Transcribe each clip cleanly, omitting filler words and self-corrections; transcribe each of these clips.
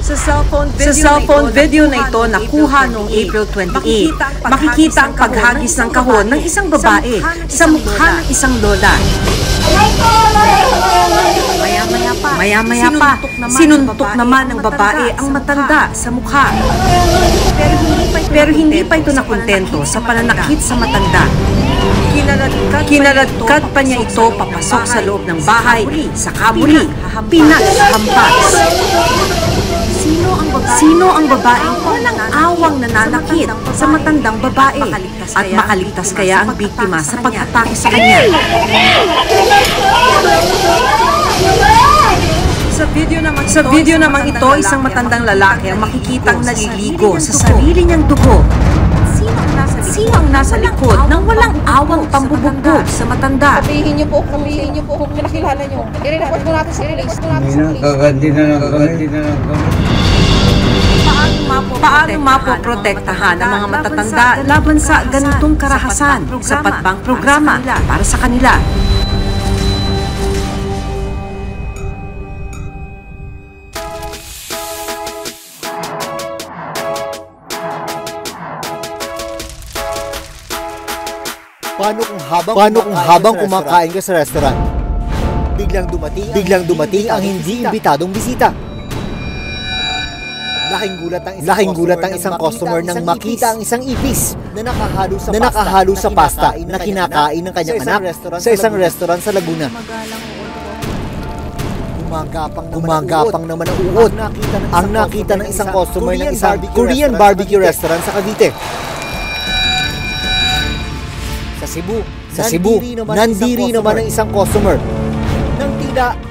Sa cellphone video na ito nakuha noong April 28, makikita ang paghagis ng kahon ng isang babae sa mukha ng isang lola. Maya-maya pa, sinuntok naman ng babae ang matanda sa mukha. Pero hindi pa ito nakontento sa pananakit sa matanda. Kinaladkad pa niya ito papasok sa loob ng bahay, sa kaburi, pinaghampas. Sino ang babaeng walang awang nananakit sa matandang babae at makaligtas kaya ang biktima sa pag-atake sa kanya? Sa video namang ito, isang matandang lalaki ang makikitang naliligo sa sarili niyang dugo. Sino ang nasa likod ng walang awang pambubugbog sa matanda? Sabihin niyo po kung kinakilala niyo. I-report mo natin sa police. Kaganti na lang kami. Paano mapoprotektahan ang mga matatanda laban sa ganitong karahasan? Sapat bang programa para sa kanila? Paano kung habang kumakain ka sa restaurant, biglang dumating ang hindi imbitadong bisita? Laking gulat ang isang customer nang makita ang isang ipis na nakahalo sa pasta na kinakain ng kanyang anak sa isang restaurant sa Laguna. Gumagapang naman ang uod ang nakita ng isang customer ng isang Korean barbecue restaurant sa Cavite. Sa Cebu, nandiri naman ang isang customer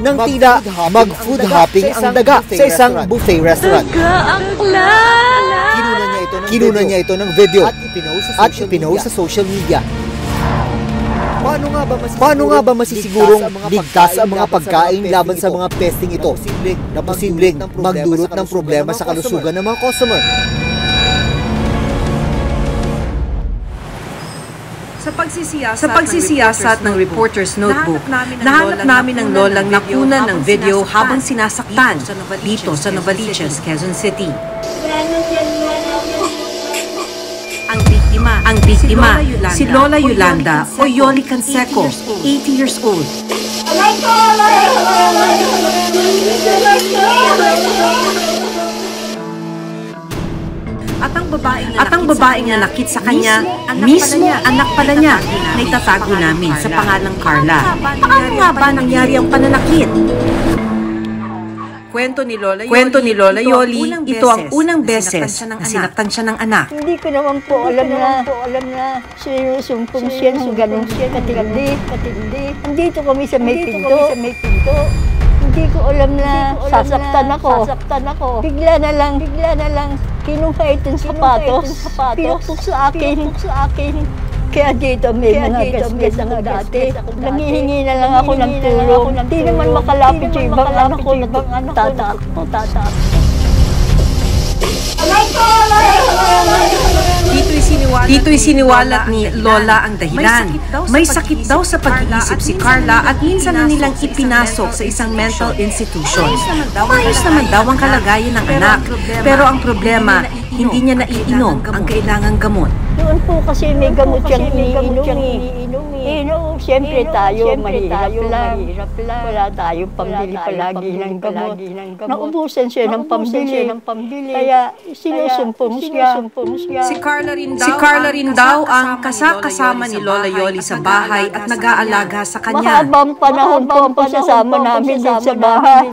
nang tila mag-food hopping ang daga sa isang buffet restaurant. Kinuna niya ito ng video at ipinost sa social media. Paano nga ba masisigurong ligtas ang mga pagkain laban sa mga pesting ito na posibleng magdulot ng problema sa kalusugan ng mga customer? Sa pagsisiyasat ng reporter's notebook, nahanap namin ang lolang nakunan ng video habang sinasaktan dito sa Novaliches, Quezon City. Ang biktima, si Lola Yolanda o Yoli Canseco, 80 years old. At ang babaeng nanakit sa kanya, mismo anak pala niya na itatago namin sa pangalang Carla. Paano nga ba nangyari ang pananakit? Kwento ni Lola Yoli, ito ang unang beses na sinaktan siya ng anak. Hindi ko naman po alam na sinusumpong siya ng ganun katindi. Andito kami sa may pinto. Hindi ko alam na sasaktan ako. Bigla na lang kinuha itong sapatos. Pinukpok sa akin. Kaya dito may mga gasgas ako dati. Nangihingi na lang ako ng tulong. Hindi naman makalapit yung ibang anak ko na tatak. Dito'y siniwalat ni Lola ang dahilan. May sakit daw sa pag-iisip si Carla at minsan na nilang ipinasok sa isang mental institution. Maayos naman daw ang kalagayan ng anak. Pero ang problema, hindi niya naiinom ang kailangang gamot. Doon po kasi may gamot siyang iniinom. Siyempre tayo, mahirap lang. Wala tayong pambili palagi ng gamot. Naubusan siya ng pambili. Kaya sinusumpong siya. Si Carla rin daw ang kasama ni Lola Yoli sa bahay at nag-aalaga sa kanya. Mahabang panahon po ang pasasama namin din sa bahay.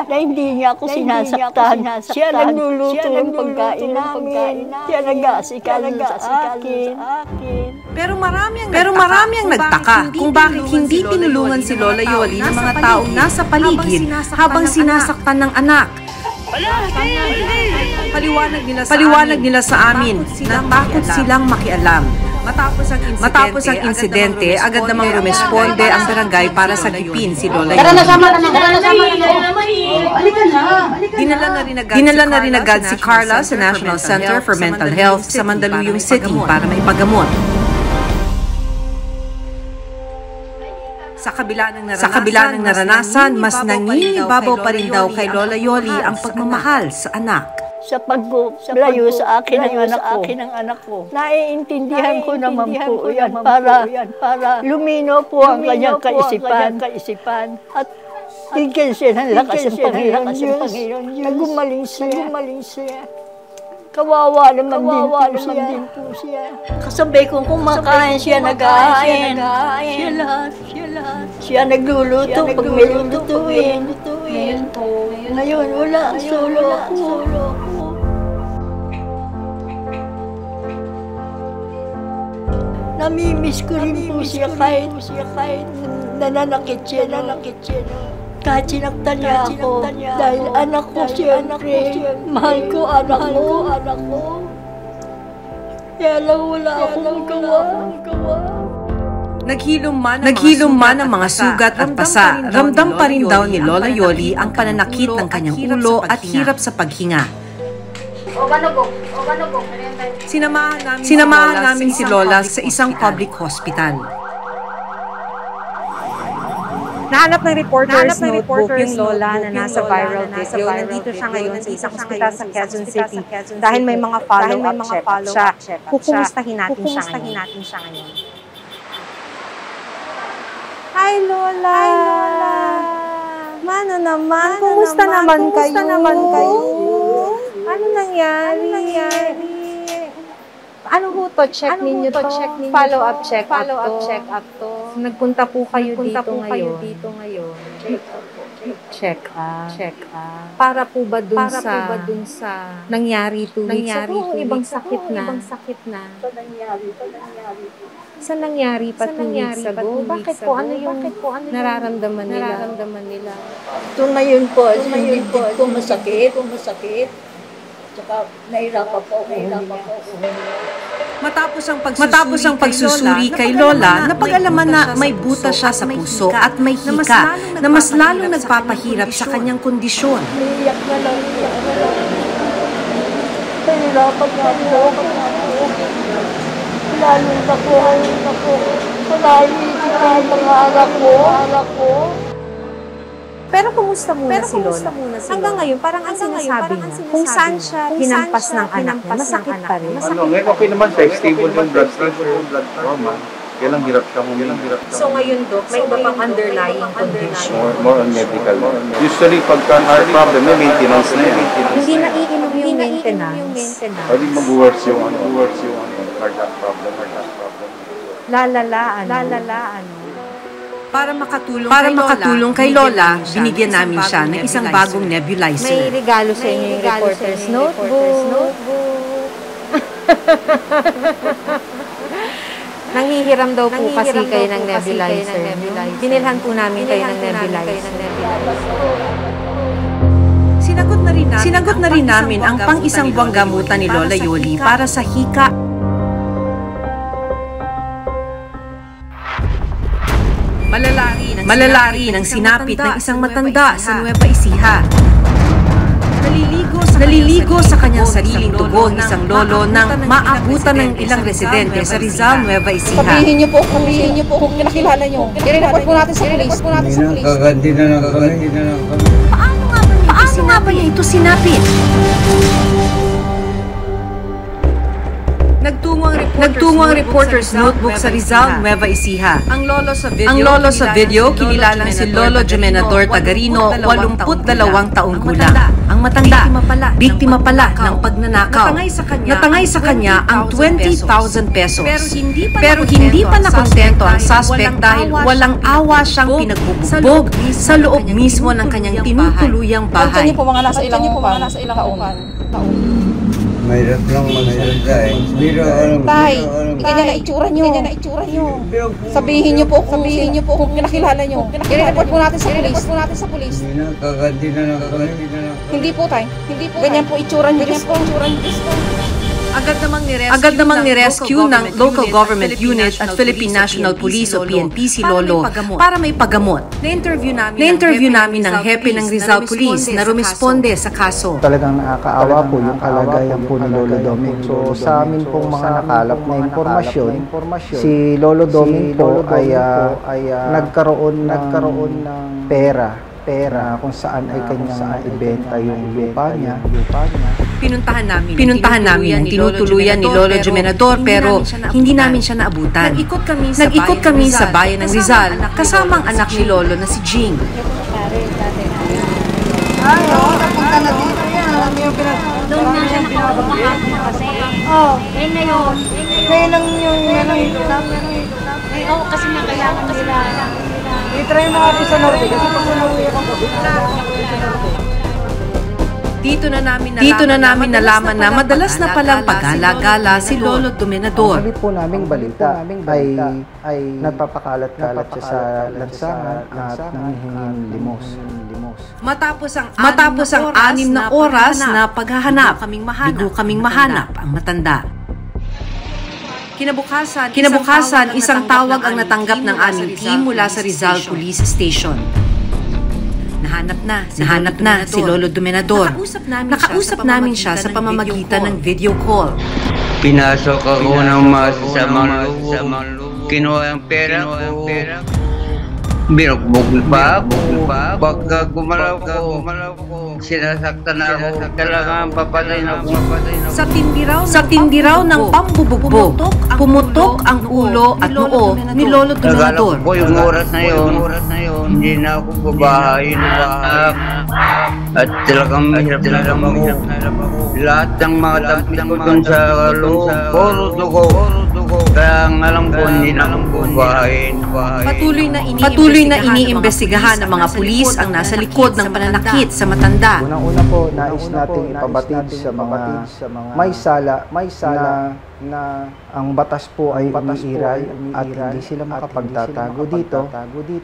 Na hindi niya ako sinasaktan. Siya nagluluto ng pagkain namin. Siya nag-aasikaso sa akin. Pero marami ang nagtaka kung bakit hindi tinulungan si Lola Yoli ng mga taong nasa paligid habang sinasaktan ng anak. Paliwanag nila sa amin na takot silang makialam. Matapos ang insidente, agad namang rumesponde ang barangay para sagipin si Lola Yoli. Dinala na rin agad si Carla sa National Center for Mental Health sa Mandaluyong City para maipagamot. Sa kabila ng naranasan, mas nangingibabaw pa rin daw kay Lola Yoli ang pagmamahal sa anak. Sa paglayo sa akin ng anak ko. Naiintindihan ko naman po yan para lumino po ang kanyang kaisipan. At bigyan siya ng lakas ng Panginoon Diyos. Nagumaling siya. Kawawa naman din po siya. Kasabay kong kumakain siya, nag-aain. Siya lahat. Siya nagluluto pag may lulutuin. Ngayon, wala. Solo ako. Namimiss ko rin po siya kahit nananakit siya. Kahit sinaktan niya ako, dahil anak ko siyempre, mahal ko anak ko. Kaya lang wala akong gawa. Naghilom man ang mga sugat at pasa, ramdam pa rin daw ni Lola Yoli ang pananakit ng kanyang ulo at hirap sa paghinga. Sinamahan namin si Lola sa isang public hospital. Nahanap ng reporter's notebook yung Lola na nasa viral video. Nandito siya ngayon sa isang ospital sa Quezon City dahil may mga follow-up check-up siya. Kukumustahin natin siya ngayon. Hi, Lola! Mana naman? Kumusta naman kayo? Ano nangyari? Ano ho to? Check ninyo to? Follow-up check-up to. Nagpunta po kayo dito ngayon. Check-up. Para po ba dun sa nangyari 2 weeks ago? Ibang sakit na. Sa nangyari pa 2 weeks ago? Bakit po? Ano yung nararamdaman nila? Ito ngayon po, hindi ko masakit. Tsaka nahirapan po ako. Matapos ang pagsusuri kay Lola, napag-alaman na may buta siya sa puso at may hika na mas lalo nagpapahirap sa kanyang kondisyon. Naiyak na lang. Nahirapan nga po. Lalong ako. Naiisip ang mga anak ko. Pero kumusta muna si Lola? Hanggang ngayon, parang ang sinasabi niya, kung saan siya hinampas ng anak niya, masakit pa rin. Ngayon okay naman siya, stable yung blood pressure, normal. Kaya lang hirap siya So ngayon, Dok, may iba pang underlying condition. More on medical. Usually, pagka heart problem, may maintenance na yan. Hindi naiinom yung maintenance. Pwede mag-worse yung cardiac problem. Lalalaan. Para makatulong kay Lola, binigyan namin siya ng isang bagong nebulizer. May regalo sa inyo yung reporter's notebook. Nanghihiram daw po kasi kayo ng nebulizer. Binilhan po namin kayo ng nebulizer. Sinagot na rin namin ang pang-isang buwang gamutan ni Lola Yoli para sa hika. Malalari ng sinapit ng isang matanda sa Nueva Ecija. Naliligo sa kanyang sariling tugon isang lolo nang maabutan ng ilang residente sa Rizal, Nueva Ecija. Sabihin niyo po kung kinakilala niyo. I-report po natin sa police. Nakaganti na lang kami. Paano nga ba niya ito sinapit? Nagtungo ang reporter's notebook sa Rizal, Nueva Ecija. Ang lolo sa video, kinilalang si Lolo Jomenador Tagarino, 82 taong gulang. Ang matanda, biktima pala ng pagnanakaw. Natangay sa kanya ang 20,000 pesos. Pero hindi pa nakontento ang suspect dahil walang awa siyang pinagbubugbog sa loob mismo ng kanyang tinutuluyang bahay. Ito niyo po mga nasa ilang taon. Mahirap lang magsalita eh. Tay, ganyan na itsura nyo. Sabihin niyo po kung kinakilala nyo. I-report po natin sa police. Nakaganti na lang kami. Hindi po, tay. Ganyan po itsura nyo. Agad namang nirescue ng local government unit at Philippine National Police o PNP si Lolo para may pagamot. Na-interview namin ng hepe ng Rizal Police na rumisponde sa kaso. Talagang nakakaawa po yung kalagayan po ni Lolo Doming. So sa amin pong mga nakalap na impormasyon, si Lolo Doming po ay nagkaroon ng pera kung saan ay kanyang ibenta yung lupa niya. Pinuntahan namin ang tinutuluyan ni Lolo Jumenador pero hindi namin siya naabutan. Nag-ikot kami sa bayan ng Rizal kasama ang anak ni Lolo na si Jing. Napunta na dito yan. Alam mo yung Doon na siya nakapagpapakapon kasi. Eh ngayon. Ngayon lang yung Kasi nakailangan nila. I-try mo natin sa Norway kasi pag sa Norway ako Dito na namin nalaman na madalas na palang pagala-gala si Lolo Jumenador. Ang po naming balita ay nagpapakalat-kalat siya sa lansangan at nangihinging limos. Matapos ang 6 na oras na paghahanap, bigo kaming mahanap ang matanda. Kinabukasan, isang tawag ang natanggap ng aming team mula sa Rizal Police Station. Nahanap na si Lolo Jumenador. Nakausap namin siya sa pamamagitan ng video call. Pinasok ako ng masasamang loob. Kinuha ang pera ko. Binukbog pa ako. Pagka gumalaw ko, sinasaktan na ako. Kailangan papatay na ako. Sa tindiraw ng pambubugbog, pumutok ang ulo at noo ni Lolo Jumenador. Nagala ko yung oras na yun, hindi na ako babahayin at talagang mahirap na lang ako. Lahat ng mga tampis ko dun sa loob, puro dugo. Kaya ang alam ko, hindi na ako babahayin. Patuloy na iniimbestigahan ng mga pulis ang nasa likod ng pananakit sa matanda. Unang-una po, nais nating ipabatid sa mga may sala na ang batas po ay umiiral at hindi sila makapagtatago dito.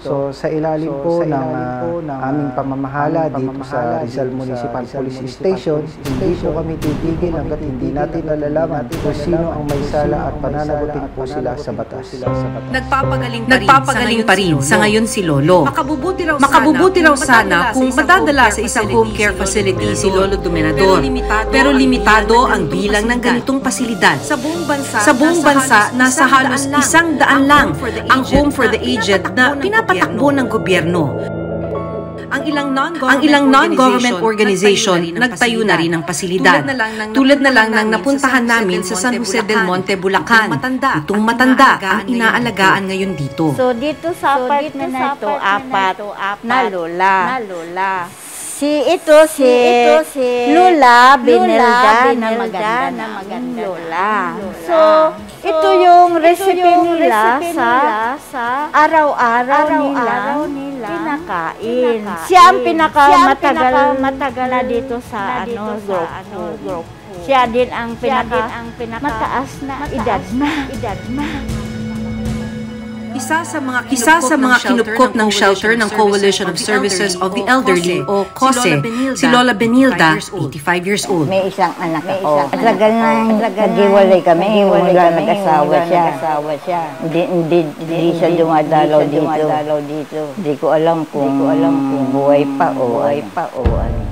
So sa ilalim po ng aming pamamahala dito sa Rizal Municipal Police Station, hindi po kami titigil hanggat hindi natin nalalaman kung sino ang may sala at pananagutin po sila sa batas. Nagpapagaling pa rin sa ngayon si Lolo. Makabubuti raw sana kung madadala sa isang home care facility si Lolo Jumenador. Pero limitado ang bilang ng ganitong pasilidad. Sa buong bansa, nasa halos 100 lang ang home for the aged na pinapatakbo ng gobyerno. Ang ilang non-government organization nagtayo na rin ng pasilidad. Tulad na lang ng napuntahan namin sa San Jose del Monte, Bulacan. Itong matanda ang inaalagaan ngayon dito. So dito sa apartment na ito, apat na lola. Si Lula Benelda na magandang lola. So, ito yung recipe nila sa araw-araw nila pinakain. Siya ang pinakamatagal na dito sa group. Siya din ang mataas na edad na. Isa sa mga kinupkop ng shelter ng Coalition of Services of the Elderly o COSE, si Lola Benilda, 85 years old. May isang anak ako. Tagal na nag-iwalay kami. Mula nag-asawa siya. Hindi siya dumadalaw dito. Hindi ko alam kung buhay pa o ano.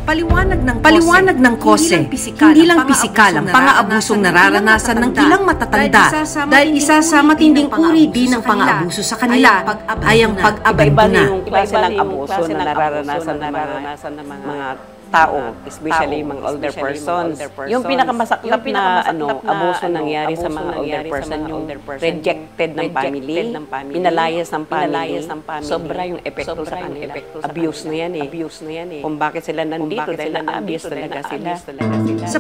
Paliwanag ng COSE, hindi lang pisikal ang pang-aabusong nararanasan ng ilang matatanda dahil isa sa matinding uri din ng pang-aabuso sa kanila ay ang pag-abandona. Iba silang abuso na nararanasan ng mga tao, especially mga older person. Yung pinakamasaklap na abuso nangyari sa mga older person, yung rejected ng family, pinalayas ng family, sobra yung epekto sa kanila. Abuse na yan eh. Kung bakit sila nandito, dahil na-abuse talaga sila. Sa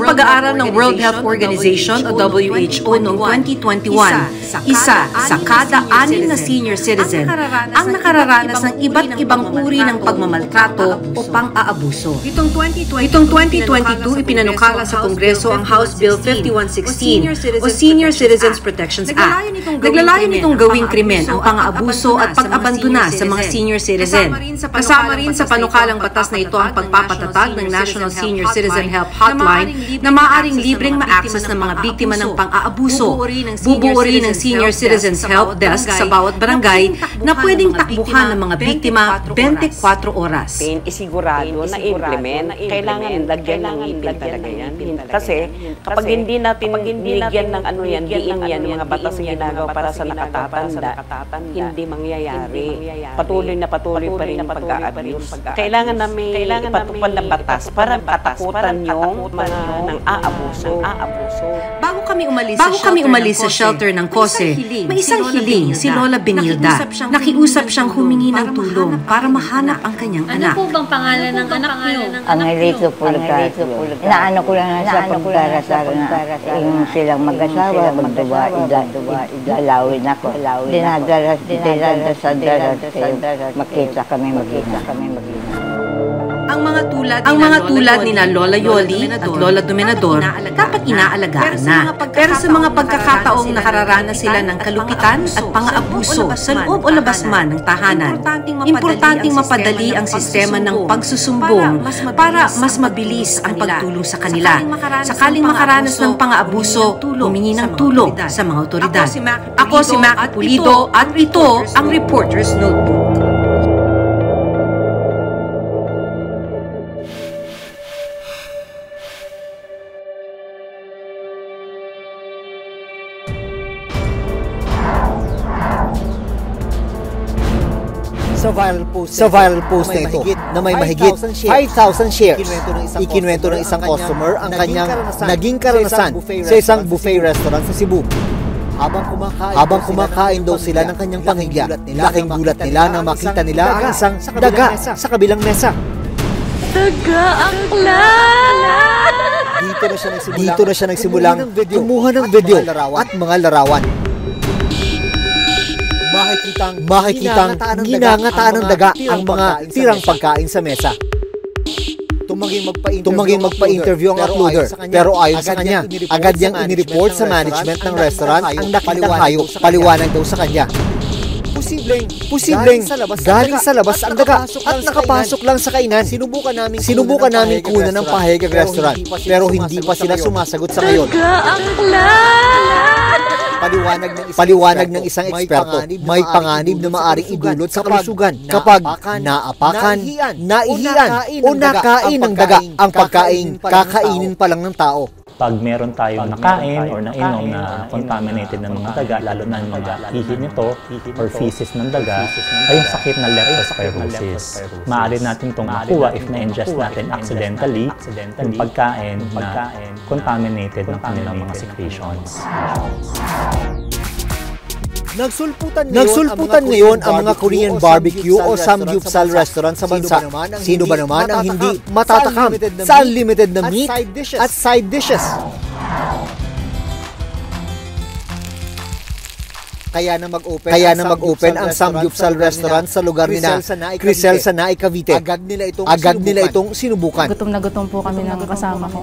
pag-aaral ng World Health Organization o WHO noong 2021, isa sa kada 6 na senior citizen ang nakararanas ng iba't ibang uri ng pagmamaltrato o pang-aabuso. pang-aabuso. Itong 2022, ipinanukala sa Kongreso ang House Bill 5116 o Senior Citizens Protections Act. Naglalayon nitong gawing krimen ang pang-aabuso at pag-abandona sa mga senior citizen. Kasama rin sa panukalang batas na ito ang pagpapatatag ng National Senior Citizen Help Hotline na maaaring libreng ma-access ng mga biktima ng pang-aabuso. Bubuo rin ng Senior Citizens Help Desk sa bawat barangay na pwedeng takbuhan ng mga biktima 24 oras. Isigurado na implement, kailangan lagyan ng ngipin talaga yan. Kasi kapag hindi natin binigyan ng ano yan, diin yan, yung mga batas na ginagawa para sa nakatatanda, hindi mangyayari. Patuloy pa rin ang pag-a-abuse. Kailangan namin ipatupad na batas para katakutan yung mga nang aabuso. Bago kami umalis sa shelter ng Kose, may isang hiling si Lola Benilda. Nakiusap siyang humingi ng tulong para mahanap ang kanyang anak. Ano po bang pangalan ng anak niyo? Angelito Pulgasio. Inaano ko lang na sa pagdarasal na yung silang mag-asawa, idalawin ako. Dinadala sa daras makita kami mag-ina. Ang mga tulad ni Lola Yoli at Lola Domenador dapat inaalagaan na. Pero sa mga pagkakataong nakararanas sila ng kalupitan at pang-aabuso sa loob o labas man ng tahanan, importanteng mapadali ang sistema ng pagsusumbong para mas mabilis ang pagtulong sa kanila. Sakaling makaranas ng pang-aabuso, humingi ng tulong sa mga otoridad. Ako si Maki Pulido at ito ang Reporter's Notebook. Sa viral post na ito na may mahigit 5,000 shares, ikinuwento ng isang customer ang kanyang naging karanasan sa isang buffet restaurant sa Cebu. Habang kumakain daw sila ng kanyang pamilya, laking gulat nila na makita nila ang isang daga sa kabilang mesa. Daga akla! Dito na siya nagsimulang kumuha ng video at mga larawan. Makikitang ginangataan ng daga ang mga tirang pagkain sa mesa. Tumanging magpa-interview ang uploader, pero ayon sa kanya, agad niyang inireport sa management ng restaurant ang nakitang hayop. Paliwanag daw sa kanya. Posibleng galing sa labas ang daga at nakapasok lang sa kainan. Sinubukan namin kunan ng pahayag ang restaurant, pero hindi pa sila sumasagot sa ngayon. Paliwanag ng isang eksperto, may panganib na maaring idulot sa kalusugan kapag naapakan, naihian o nakain ng daga ang pagkain kakainin pa lang ng tao. Pag meron tayong nakain or nainom na contaminated ng mga daga, lalo na yung mga hihi nito or feces ng daga, ay yung sakit na leptospirosis. Maaari natin itong makuha if na-ingest natin accidentally yung pagkain na contaminated ng kanilang mga secretions. Nagsulputan ngayon ang mga Korean barbecue o samgyeopsal restaurant sa bansa. Sino ba naman ang hindi matatakam sa unlimited na meat at side dishes? Kaya na mag-open ang samgyeopsal restaurant sa lugar ni Crisel Sanay, Cavite. Agad nila itong sinubukan. Gutom na gutom po kami ng kasama ko.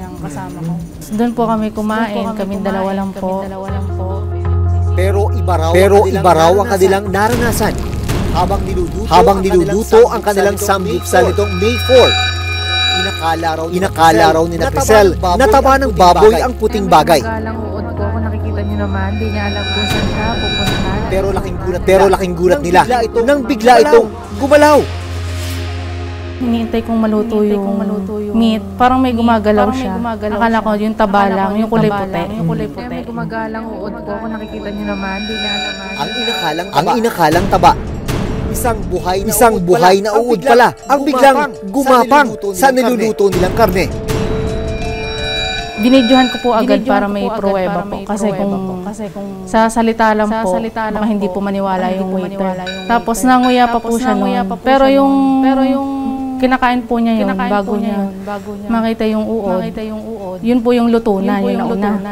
Doon po kami kumain, kaming dalawa lang po. Pero iba raw ang kanilang naranasan habang niluluto ang kanilang samgyeopsal nitong May 4. Inakala raw ni Crisel na taba ng baboy ang puting bagay. Uod ko, kung nakikita niyo naman, hindi niya alam kung saan siya pupunta. Pero laking gulat nila nang bigla itong gumalaw. Hinihintay kong maluto yung meat. Parang may gumagalaw siya. Akala ko yung taba lang, yung kulay puti. May gumagalang uod ko. Kung nakikita niyo naman, hindi niya naman. Ang inakalang taba. Isang buhay na uod pala ang biglang gumapang sa niluluto nilang karne. Binidyohan ko po agad para may pruweba po. Kasi kung sa salita lang po, baka hindi po maniwala yung waiter. Tapos nanguya pa po siya noon. Pero yung kinakain po niya yun bago niya makita yung uod. Yun po yung luto na, yun nauna.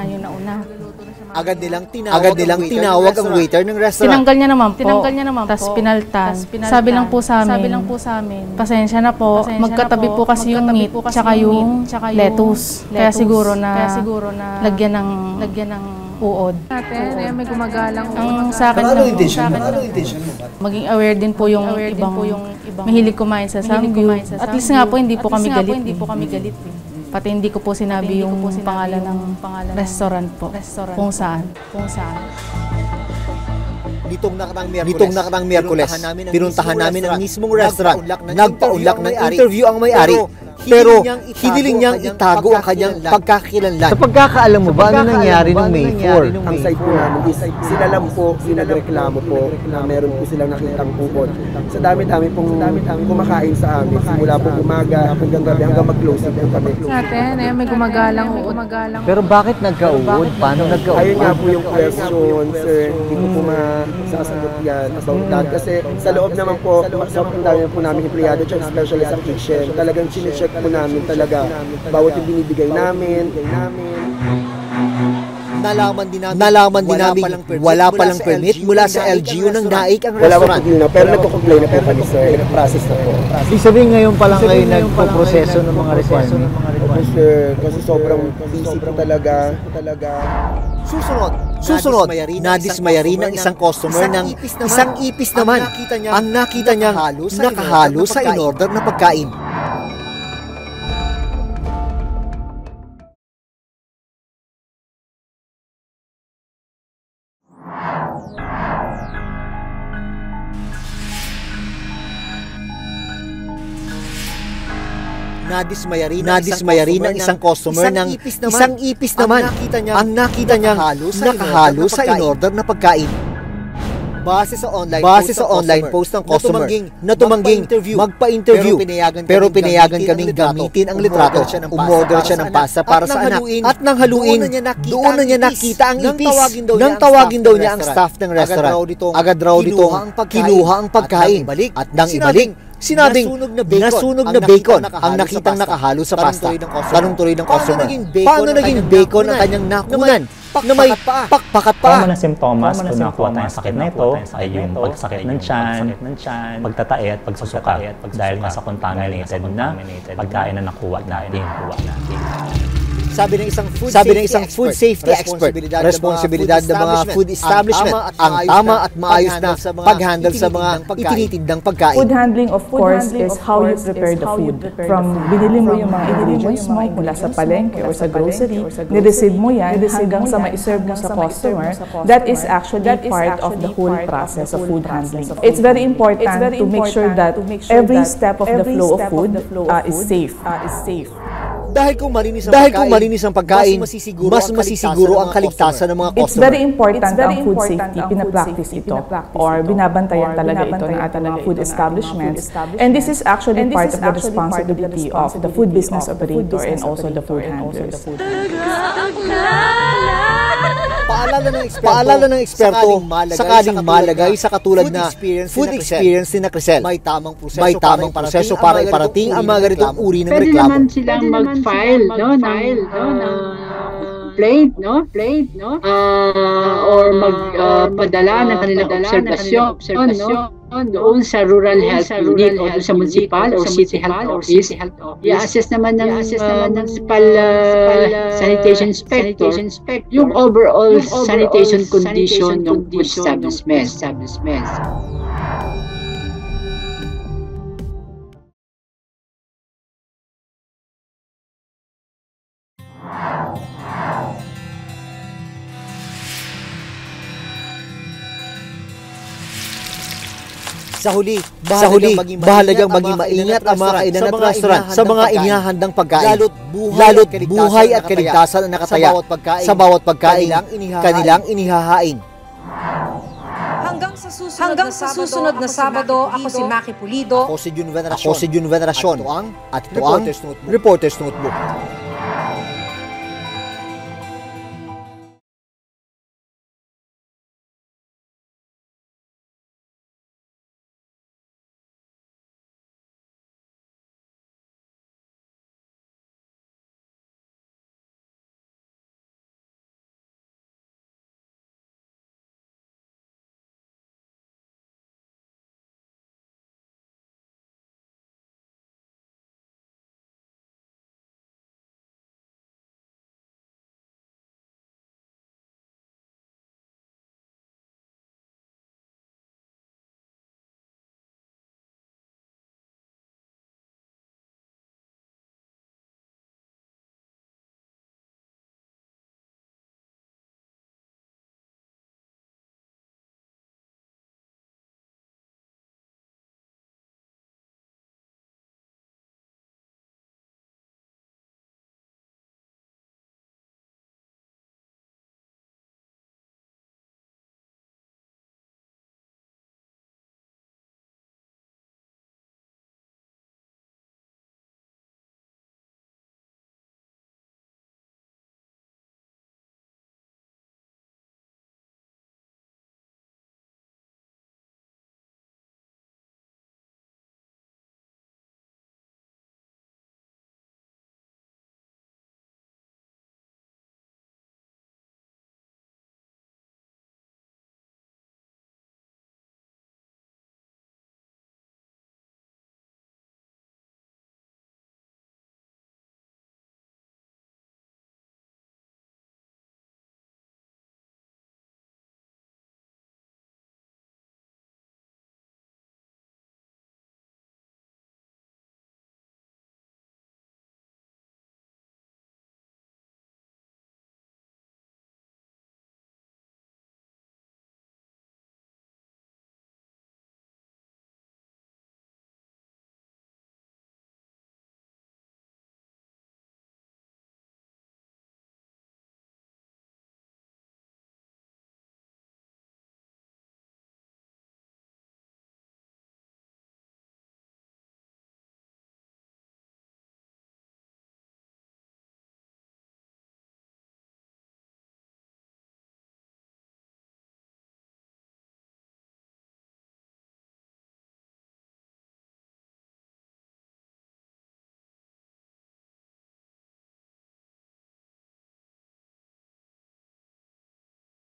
Agad nilang tinawag ang waiter ng restaurant. Tinanggal niya naman po. Tapos pinaltan. Sabi lang po sa amin, pasensya na po, magkatabi po kasi yung meat tsaka yung lettuce. Kaya siguro na lagyan ng uod. Natin, may gumagalang. Ang sa akin lang po, maging aware din po yung ibang mahilig kumain sa Samgyup. At least nga po, hindi po kami galit. Pati hindi ko po sinabi yung pangalan ng restaurant po. Kung saan. Nitong nakarang Miyerkules, pinuntahan namin ang mismong restaurant. Nagpaunlak ng interview ang may-ari. Pero hiniling niyang itago ang kanyang pagkakakilanlan. Sa pagkakaalam mo ba, ano nangyari noong May 4? Ang site po namin is, sila lang po, nagreklamo po na meron po silang nakitang bukod. Sa dami-dami pong kumakain sa amin, simula po umaga hanggang gabi, hanggang mag-close po kami. Sa atin, may gumagalang. Pero bakit nagka-uod? Paano nagka-uod? Ayun nga po yung question, sir. Hindi ko po masasagot yan about that. Kasi sa loob naman po, sobrang dami po namin empleyado, especially sa kitchen. Talagang chinecheck po namin talaga bawat yung binibigay namin. Nalaman din namin wala palang permit mula sa LGU ng NAIC ang restaurant. Wala pa pero nagko-complain na po kami, sir. Nag-process na po. Ibig sabihin ngayon pa lang kayo nagpo-proseso ng mga requirements. Opo, sir. Kasi sobrang busy po talaga. Susunod, nadismaya rin ng isang customer ng isang ipis naman. Ang nakita niyang nakahalo sa in-order na pagkain. Nadismaya rin ng isang customer ng isang ipis naman. Ang nakita niyang nakahalo sa in-order na pagkain. Base sa online post ng customer na tumangging magpa-interview pero pinayagan kaming gamitin ang litrato. Umorder siya ng pasta para sa anak at nang haluin, doon na niya nakita ang ipis. Nang tawagin daw niya ang staff ng restaurant, agad raw ditong kinuha ang pagkain at nang ibalik, sinabing nasunog na bacon ang nakitang nakahalo sa pasta. Tanong tuloy ng customer, paano naging bacon ang kanyang nakunan na may pakpakat pa? Ang mga simptomas kung nakuha tayong sakit na ito ay yung pagsakit ng tiyan, pagtatae at pagsusuka dahil nga sa contaminated na pagkain na nakuha natin. Sabi ng isang food safety expert, responsibilidad ng mga food establishment ang tama at maayos na pag-handle sa mga itinitindang pagkain. Food handling, of course, is how you prepare the food. From binili mo yung mga ingredients mo mula sa palengke or sa grocery, nireceive mo yan hanggang sa ma-serve mo sa customer. That is actually part of the whole process of food handling. It's very important to make sure that every step of the flow of food is safe. Dahil kung malinis ang pagkain, mas masisiguro ang kaligtasan ng mga customer. It's very important ang food safety, pinapractice ito or binabantayan talaga ito ng ating mga food establishments. And this is actually part of the responsibility of the food business operator and also the food handlers. Paalala ng eksperto, sakaling malagay sa katulad na food experience ni Crisel, may tamang proseso para iparating ang mga ganitong uri ng reklamo. Pwede naman silang mag-file, complaint, or magpadala ng kanilang obserbasyon, doon sa rural health unit o doon sa municipal or city health office. I-assess naman ng municipal sanitation inspector yung overall sanitation condition ng food establishment. Sa huli, mahalagang maging maingat ang mga kainan at restaurant sa mga inihahandang pagkain. Lalo't buhay at kaligtasan ang nakataya sa bawat pagkain kanilang inihahain. Hanggang sa susunod na Sabado, ako si Maki Pulido. Ako si Jun Veneracion. At ito ang Reporter's Notebook.